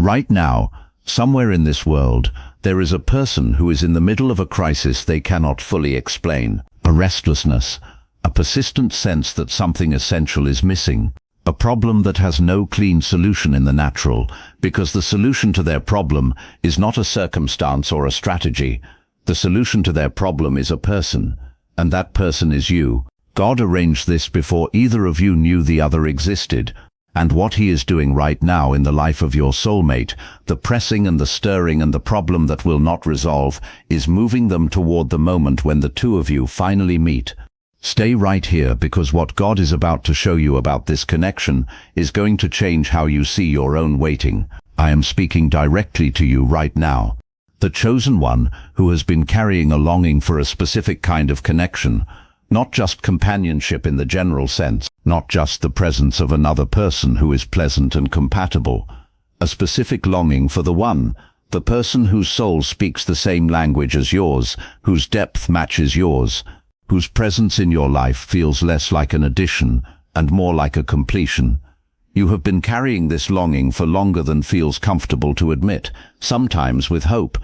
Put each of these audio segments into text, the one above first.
Right now, somewhere in this world, there is a person who is in the middle of a crisis they cannot fully explain. A restlessness, a persistent sense that something essential is missing. A problem that has no clean solution in the natural, because the solution to their problem is not a circumstance or a strategy. The solution to their problem is a person, and that person is you. God arranged this before either of you knew the other existed, and what He is doing right now in the life of your soulmate, the pressing and the stirring and the problem that will not resolve, is moving them toward the moment when the two of you finally meet. Stay right here, because what God is about to show you about this connection is going to change how you see your own waiting. I am speaking directly to you right now. The chosen one who has been carrying a longing for a specific kind of connection, not just companionship in the general sense, not just the presence of another person who is pleasant and compatible. A specific longing for the one, the person whose soul speaks the same language as yours, whose depth matches yours, whose presence in your life feels less like an addition and more like a completion. You have been carrying this longing for longer than feels comfortable to admit, sometimes with hope,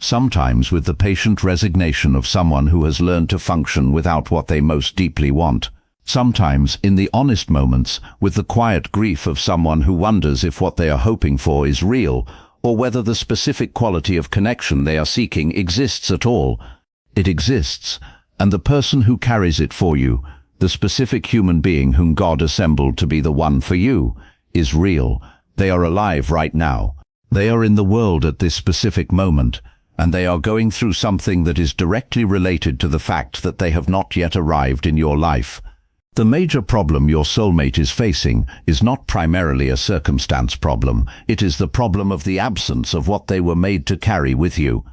sometimes with the patient resignation of someone who has learned to function without what they most deeply want. Sometimes, in the honest moments, with the quiet grief of someone who wonders if what they are hoping for is real, or whether the specific quality of connection they are seeking exists at all. It exists, and the person who carries it for you, the specific human being whom God assembled to be the one for you, is real. They are alive right now. They are in the world at this specific moment, and they are going through something that is directly related to the fact that they have not yet arrived in your life. The major problem your soulmate is facing is not primarily a circumstance problem. It is the problem of the absence of what they were made to carry with you.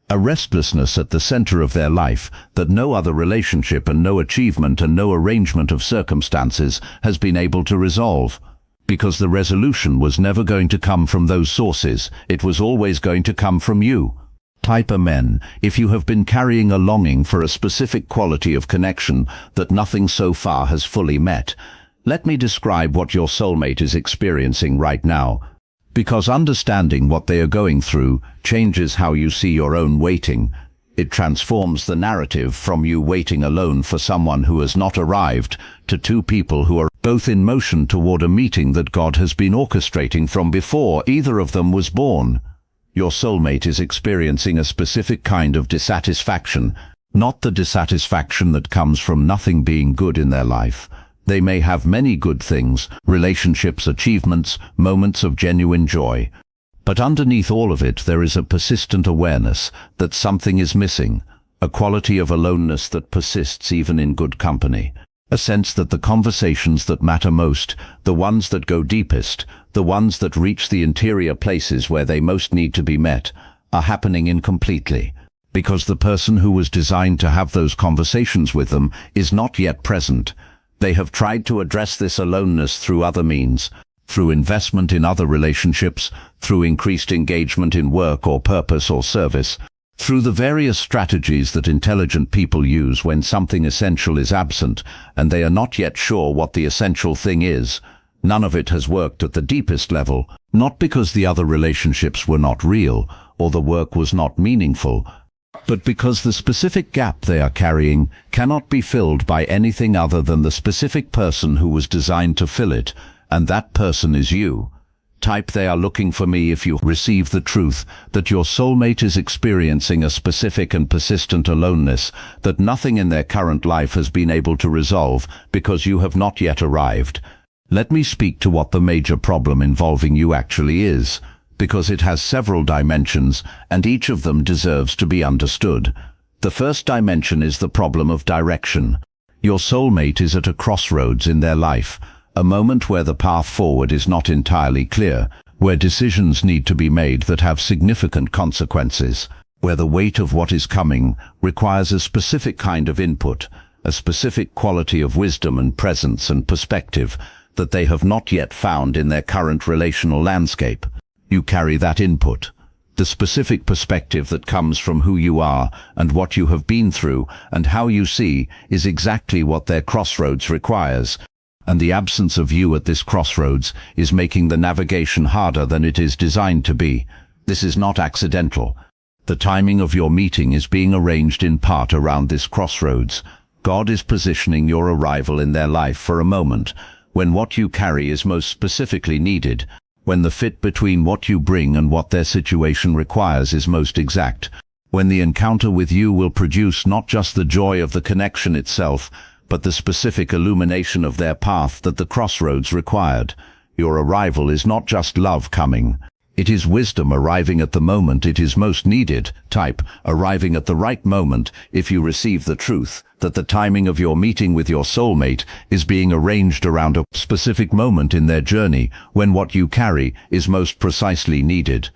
A restlessness at the center of their life that no other relationship and no achievement and no arrangement of circumstances has been able to resolve. Because the resolution was never going to come from those sources, it was always going to come from you. Type Amen if you have been carrying a longing for a specific quality of connection that nothing so far has fully met. Let me describe what your soulmate is experiencing right now, because understanding what they are going through changes how you see your own waiting. It transforms the narrative from you waiting alone for someone who has not arrived to two people who are both in motion toward a meeting that God has been orchestrating from before either of them was born. Your soulmate is experiencing a specific kind of dissatisfaction, not the dissatisfaction that comes from nothing being good in their life. They may have many good things, relationships, achievements, moments of genuine joy. But underneath all of it there is a persistent awareness that something is missing, a quality of aloneness that persists even in good company. A sense that the conversations that matter most, the ones that go deepest, the ones that reach the interior places where they most need to be met, are happening incompletely, because the person who was designed to have those conversations with them is not yet present. They have tried to address this aloneness through other means, through investment in other relationships, through increased engagement in work or purpose or service, through the various strategies that intelligent people use when something essential is absent and they are not yet sure what the essential thing is. None of it has worked at the deepest level, not because the other relationships were not real or the work was not meaningful, but because the specific gap they are carrying cannot be filled by anything other than the specific person who was designed to fill it, and that person is you. Type "They are looking for me" if you receive the truth that your soulmate is experiencing a specific and persistent aloneness that nothing in their current life has been able to resolve because you have not yet arrived. Let me speak to what the major problem involving you actually is, because it has several dimensions and each of them deserves to be understood. The first dimension is the problem of direction. Your soulmate is at a crossroads in their life, a moment where the path forward is not entirely clear, where decisions need to be made that have significant consequences, where the weight of what is coming requires a specific kind of input, a specific quality of wisdom and presence and perspective that they have not yet found in their current relational landscape. You carry that input. The specific perspective that comes from who you are and what you have been through and how you see is exactly what their crossroads requires. And the absence of you at this crossroads is making the navigation harder than it is designed to be. This is not accidental. The timing of your meeting is being arranged in part around this crossroads. God is positioning your arrival in their life for a moment, when what you carry is most specifically needed, when the fit between what you bring and what their situation requires is most exact, when the encounter with you will produce not just the joy of the connection itself, but the specific illumination of their path that the crossroads required. Your arrival is not just love coming. It is wisdom arriving at the moment it is most needed. Type, arriving at the right moment if you receive the truth that the timing of your meeting with your soulmate is being arranged around a specific moment in their journey when what you carry is most precisely needed.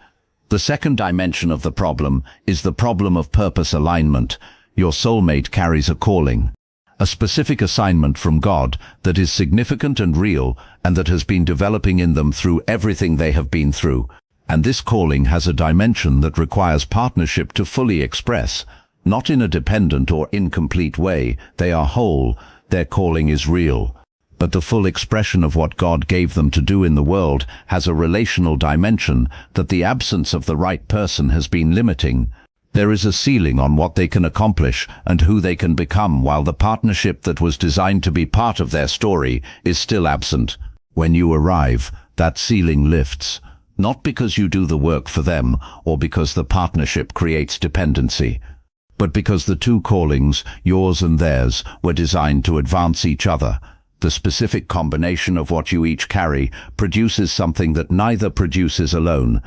The second dimension of the problem is the problem of purpose alignment. Your soulmate carries a calling, a specific assignment from God that is significant and real and that has been developing in them through everything they have been through. And this calling has a dimension that requires partnership to fully express, not in a dependent or incomplete way. They are whole, their calling is real. But the full expression of what God gave them to do in the world has a relational dimension that the absence of the right person has been limiting. There is a ceiling on what they can accomplish and who they can become, while the partnership that was designed to be part of their story is still absent. When you arrive, that ceiling lifts, not because you do the work for them or because the partnership creates dependency, but because the two callings, yours and theirs, were designed to advance each other. The specific combination of what you each carry produces something that neither produces alone.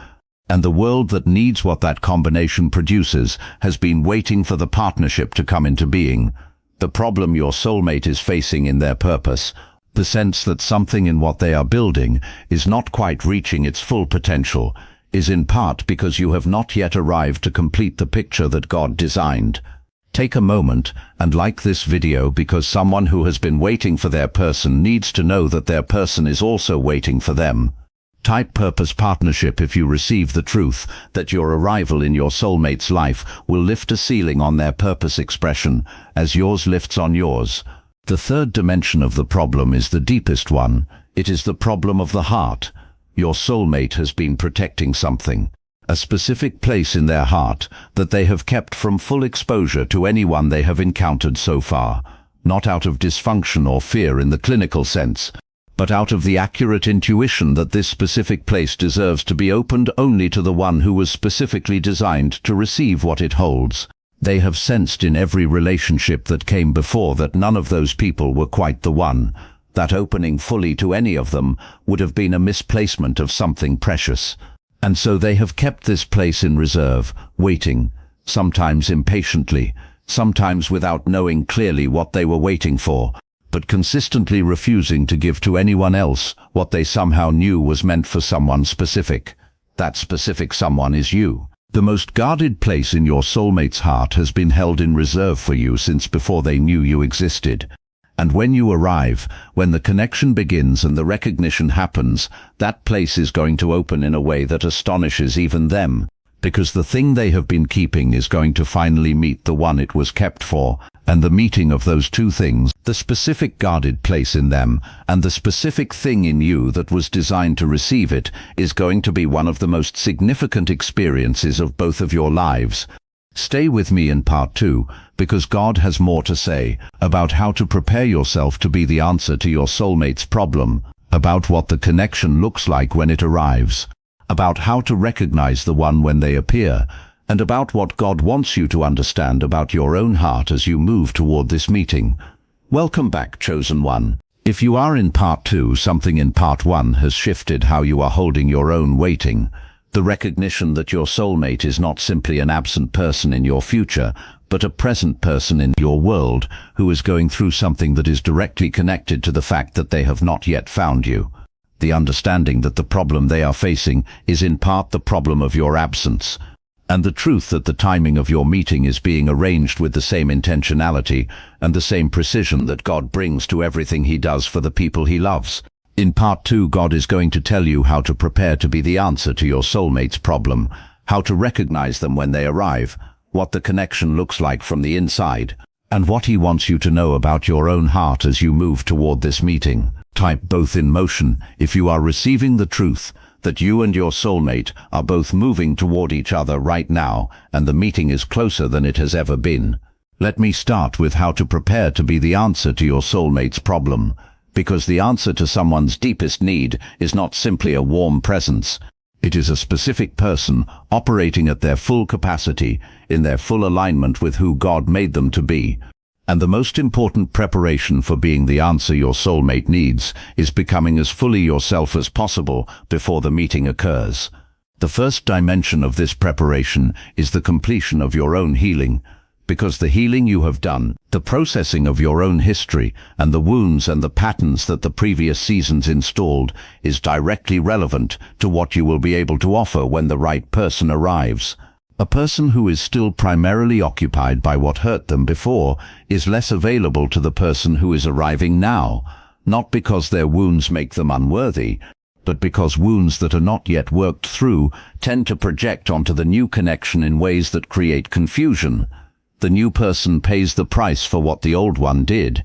And the world that needs what that combination produces has been waiting for the partnership to come into being. The problem your soulmate is facing in their purpose, the sense that something in what they are building is not quite reaching its full potential, is in part because you have not yet arrived to complete the picture that God designed. Take a moment and like this video, because someone who has been waiting for their person needs to know that their person is also waiting for them. Type purpose partnership if you receive the truth that your arrival in your soulmate's life will lift a ceiling on their purpose expression, as yours lifts on yours. The third dimension of the problem is the deepest one. It is the problem of the heart. Your soulmate has been protecting something, a specific place in their heart that they have kept from full exposure to anyone they have encountered so far, not out of dysfunction or fear in the clinical sense, but out of the accurate intuition that this specific place deserves to be opened only to the one who was specifically designed to receive what it holds. They have sensed in every relationship that came before that none of those people were quite the one. That opening fully to any of them would have been a misplacement of something precious. And so they have kept this place in reserve, waiting, sometimes impatiently, sometimes without knowing clearly what they were waiting for, but consistently refusing to give to anyone else what they somehow knew was meant for someone specific. That specific someone is you. The most guarded place in your soulmate's heart has been held in reserve for you since before they knew you existed. And when you arrive, when the connection begins and the recognition happens, that place is going to open in a way that astonishes even them, because the thing they have been keeping is going to finally meet the one it was kept for, and the meeting of those two things, the specific guarded place in them and the specific thing in you that was designed to receive it, is going to be one of the most significant experiences of both of your lives. Stay with me in part 2, because God has more to say about how to prepare yourself to be the answer to your soulmate's problem, about what the connection looks like when it arrives, about how to recognize the one when they appear, and about what God wants you to understand about your own heart as you move toward this meeting. Welcome back, chosen one. If you are in part 2, something in part 1 has shifted how you are holding your own waiting. The recognition that your soulmate is not simply an absent person in your future, but a present person in your world who is going through something that is directly connected to the fact that they have not yet found you. The understanding that the problem they are facing is in part the problem of your absence, and the truth that the timing of your meeting is being arranged with the same intentionality and the same precision that God brings to everything he does for the people he loves. In part 2, God is going to tell you how to prepare to be the answer to your soulmate's problem, how to recognize them when they arrive, what the connection looks like from the inside, and what he wants you to know about your own heart as you move toward this meeting. Type both in motion if you are receiving the truth that you and your soulmate are both moving toward each other right now and the meeting is closer than it has ever been. Let me start with how to prepare to be the answer to your soulmate's problem, because the answer to someone's deepest need is not simply a warm presence. It is a specific person operating at their full capacity, in their full alignment with who God made them to be. And the most important preparation for being the answer your soulmate needs is becoming as fully yourself as possible before the meeting occurs. The first dimension of this preparation is the completion of your own healing, because the healing you have done, the processing of your own history, and the wounds and the patterns that the previous seasons installed is directly relevant to what you will be able to offer when the right person arrives. A person who is still primarily occupied by what hurt them before is less available to the person who is arriving now, not because their wounds make them unworthy, but because wounds that are not yet worked through tend to project onto the new connection in ways that create confusion. The new person pays the price for what the old one did,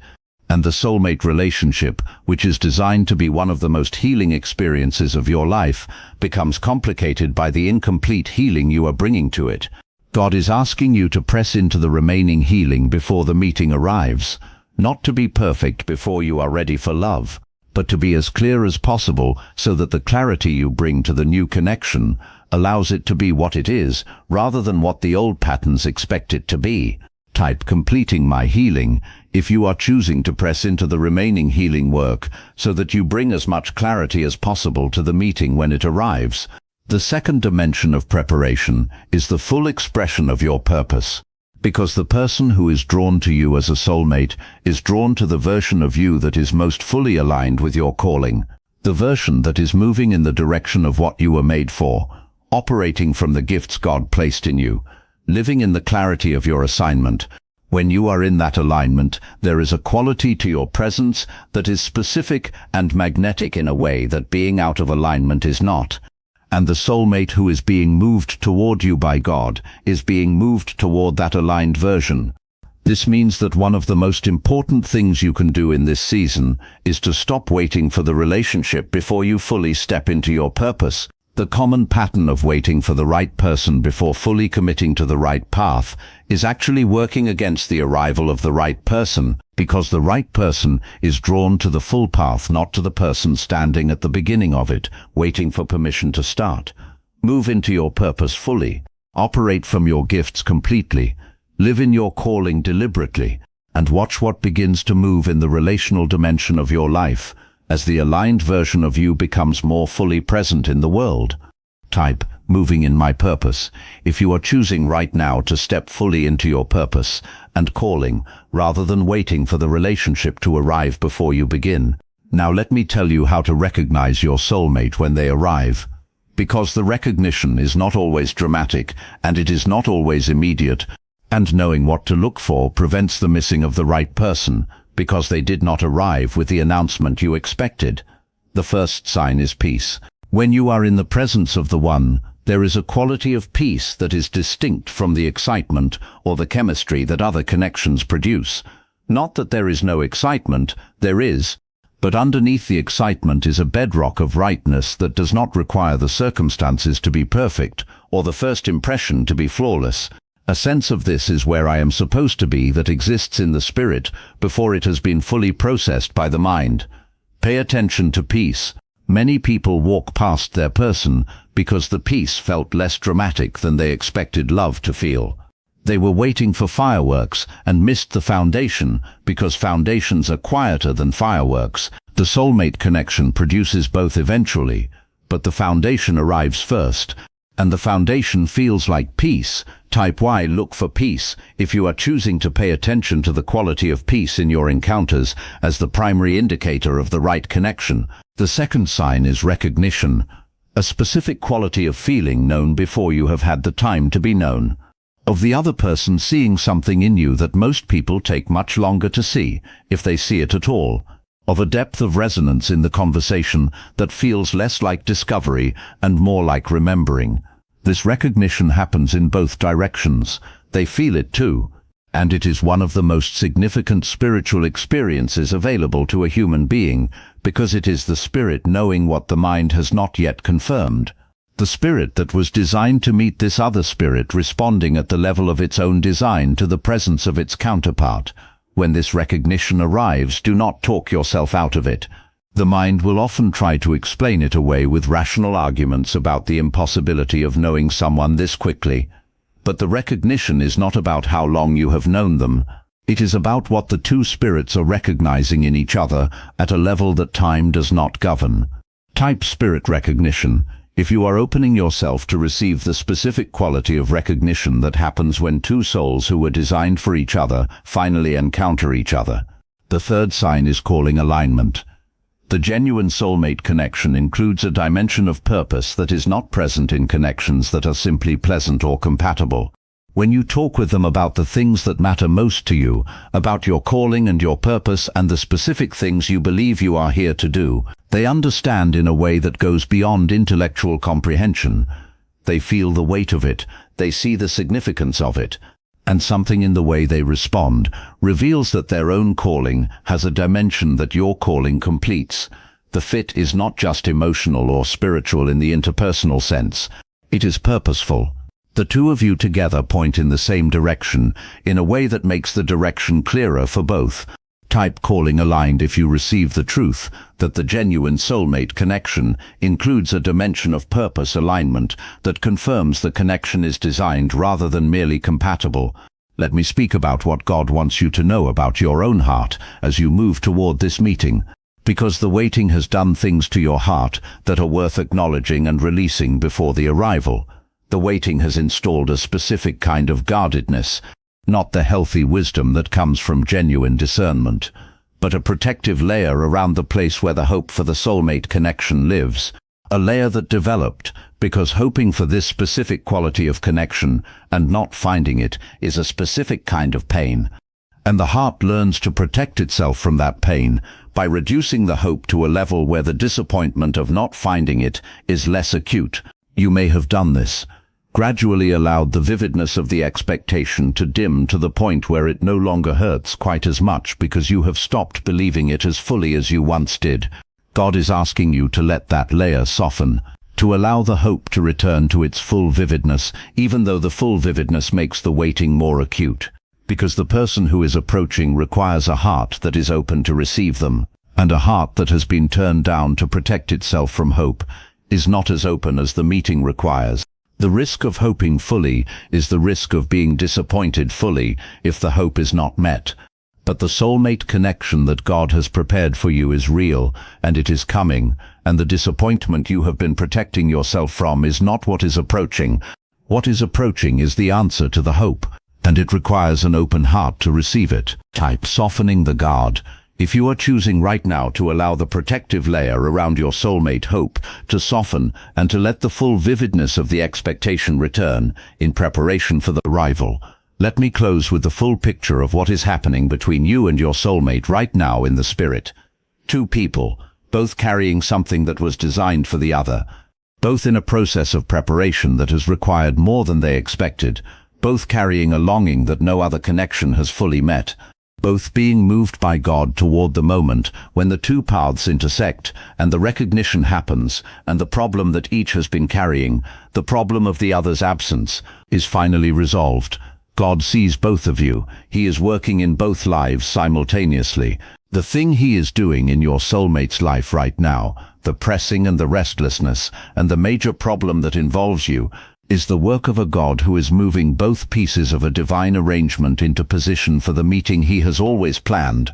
and the soulmate relationship, which is designed to be one of the most healing experiences of your life, becomes complicated by the incomplete healing you are bringing to it. God is asking you to press into the remaining healing before the meeting arrives, not to be perfect before you are ready for love, but to be as clear as possible so that the clarity you bring to the new connection allows it to be what it is, rather than what the old patterns expect it to be. Type completing my healing if you are choosing to press into the remaining healing work so that you bring as much clarity as possible to the meeting when it arrives. The second dimension of preparation is the full expression of your purpose, because the person who is drawn to you as a soulmate is drawn to the version of you that is most fully aligned with your calling, the version that is moving in the direction of what you were made for, operating from the gifts God placed in you, living in the clarity of your assignment. When you are in that alignment, there is a quality to your presence that is specific and magnetic in a way that being out of alignment is not. And the soulmate who is being moved toward you by God is being moved toward that aligned version. This means that one of the most important things you can do in this season is to stop waiting for the relationship before you fully step into your purpose. The common pattern of waiting for the right person before fully committing to the right path is actually working against the arrival of the right person, because the right person is drawn to the full path, not to the person standing at the beginning of it, waiting for permission to start. Move into your purpose fully, operate from your gifts completely, live in your calling deliberately, and watch what begins to move in the relational dimension of your life as the aligned version of you becomes more fully present in the world. Type moving in my purpose if you are choosing right now to step fully into your purpose and calling rather than waiting for the relationship to arrive before you begin. Now let me tell you how to recognize your soulmate when they arrive. Because the recognition is not always dramatic and it is not always immediate, and knowing what to look for prevents the missing of the right person, because they did not arrive with the announcement you expected. The first sign is peace. When you are in the presence of the one, there is a quality of peace that is distinct from the excitement or the chemistry that other connections produce. Not that there is no excitement, there is, but underneath the excitement is a bedrock of rightness that does not require the circumstances to be perfect or the first impression to be flawless. A sense of this is where I am supposed to be that exists in the spirit before it has been fully processed by the mind. Pay attention to peace. Many people walk past their person because the peace felt less dramatic than they expected love to feel. They were waiting for fireworks and missed the foundation because foundations are quieter than fireworks. The soulmate connection produces both eventually, but the foundation arrives first. And the foundation feels like peace. Type Y, look for peace if you are choosing to pay attention to the quality of peace in your encounters as the primary indicator of the right connection. The second sign is recognition, a specific quality of feeling known before you have had the time to be known. Of the other person seeing something in you that most people take much longer to see, if they see it at all. Of a depth of resonance in the conversation that feels less like discovery and more like remembering. This recognition happens in both directions. They feel it too, and it is one of the most significant spiritual experiences available to a human being, because it is the spirit knowing what the mind has not yet confirmed. The spirit that was designed to meet this other spirit responding at the level of its own design to the presence of its counterpart. When this recognition arrives, do not talk yourself out of it. The mind will often try to explain it away with rational arguments about the impossibility of knowing someone this quickly. But the recognition is not about how long you have known them. It is about what the two spirits are recognizing in each other at a level that time does not govern. Type spirit recognition. If you are opening yourself to receive the specific quality of recognition that happens when two souls who were designed for each other finally encounter each other. The third sign is calling alignment. The genuine soulmate connection includes a dimension of purpose that is not present in connections that are simply pleasant or compatible. When you talk with them about the things that matter most to you, about your calling and your purpose and the specific things you believe you are here to do, they understand in a way that goes beyond intellectual comprehension. They feel the weight of it, they see the significance of it, and something in the way they respond reveals that their own calling has a dimension that your calling completes. The fit is not just emotional or spiritual in the interpersonal sense. It is purposeful. The two of you together point in the same direction, in a way that makes the direction clearer for both. Type calling aligned if you receive the truth that the genuine soulmate connection includes a dimension of purpose alignment that confirms the connection is designed rather than merely compatible. Let me speak about what God wants you to know about your own heart as you move toward this meeting, because the waiting has done things to your heart that are worth acknowledging and releasing before the arrival. The waiting has installed a specific kind of guardedness, not the healthy wisdom that comes from genuine discernment, but a protective layer around the place where the hope for the soulmate connection lives, a layer that developed because hoping for this specific quality of connection and not finding it is a specific kind of pain. And the heart learns to protect itself from that pain by reducing the hope to a level where the disappointment of not finding it is less acute. You may have done this. Gradually allowed the vividness of the expectation to dim to the point where it no longer hurts quite as much because you have stopped believing it as fully as you once did. God is asking you to let that layer soften, to allow the hope to return to its full vividness, even though the full vividness makes the waiting more acute. Because the person who is approaching requires a heart that is open to receive them, and a heart that has been turned down to protect itself from hope is not as open as the meeting requires. The risk of hoping fully is the risk of being disappointed fully if the hope is not met. But the soulmate connection that God has prepared for you is real, and it is coming, and the disappointment you have been protecting yourself from is not what is approaching. What is approaching is the answer to the hope, and it requires an open heart to receive it. Type softening the guard. If you are choosing right now to allow the protective layer around your soulmate hope to soften and to let the full vividness of the expectation return in preparation for the arrival, let me close with the full picture of what is happening between you and your soulmate right now in the spirit. Two people, both carrying something that was designed for the other, both in a process of preparation that has required more than they expected, both carrying a longing that no other connection has fully met, both being moved by God toward the moment when the two paths intersect and the recognition happens, and the problem that each has been carrying, the problem of the other's absence, is finally resolved. God sees both of you. He is working in both lives simultaneously. The thing He is doing in your soulmate's life right now, the pressing and the restlessness, and the major problem that involves you, is the work of a God who is moving both pieces of a divine arrangement into position for the meeting He has always planned.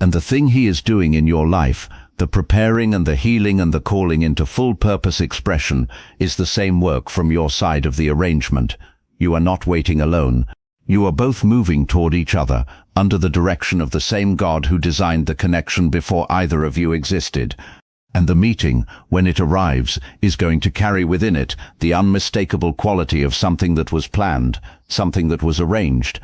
And the thing He is doing in your life, the preparing and the healing and the calling into full purpose expression, is the same work from your side of the arrangement. You are not waiting alone. You are both moving toward each other, under the direction of the same God who designed the connection before either of you existed. And the meeting, when it arrives, is going to carry within it the unmistakable quality of something that was planned, something that was arranged,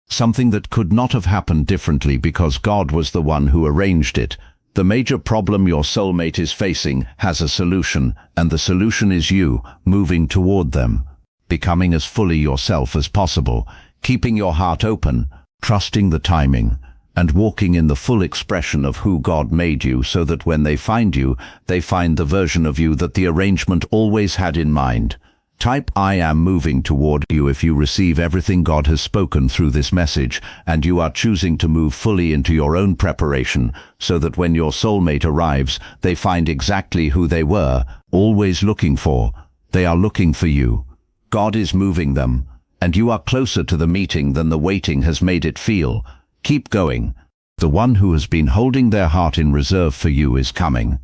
something that could not have happened differently because God was the one who arranged it. The major problem your soulmate is facing has a solution, and the solution is you, moving toward them, becoming as fully yourself as possible, keeping your heart open, trusting the timing, and walking in the full expression of who God made you, so that when they find you, they find the version of you that the arrangement always had in mind. Type "I am" moving toward you if you receive everything God has spoken through this message, and you are choosing to move fully into your own preparation, so that when your soulmate arrives, they find exactly who they were, always looking for. They are looking for you. God is moving them, and you are closer to the meeting than the waiting has made it feel. Keep going. The one who has been holding their heart in reserve for you is coming.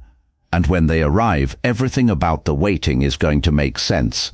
And when they arrive, everything about the waiting is going to make sense.